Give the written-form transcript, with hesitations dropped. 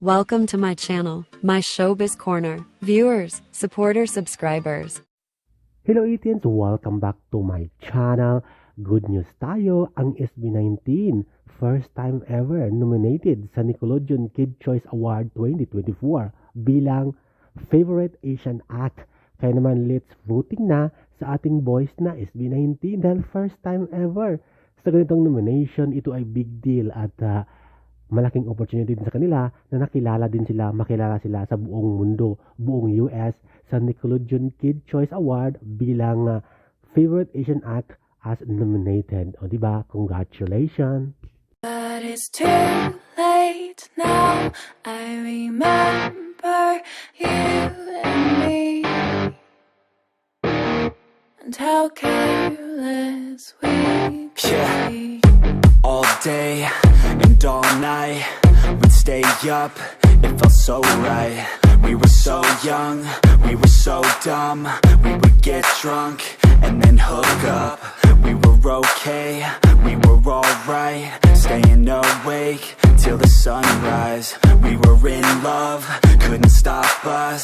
Welcome to my channel, my Showbiz Corner. Viewers, supporters, subscribers. Hello Etians! Welcome back to my channel. Good news tayo, ang SB19 first time ever nominated sa Nickelodeon Kid Choice Award 2024 bilang Favorite Asian Act. Kaya naman let's voting na sa ating boys na SB19 dahil first time ever sa ganitong nomination. Ito ay big deal at malaking opportunity din sa kanila na makilala sila sa buong mundo, buong US sa Nickelodeon Kid Choice Award bilang Favorite Asian Act as nominated. O diba? Congratulations! But it's too late now. I remember you and me, and how careless we could be. All day and all night, we'd stay up, it felt so right. We were so young, we were so dumb. We would get drunk and then hook up. We were okay, we were alright, staying awake till the sunrise. We were in love, couldn't stop us.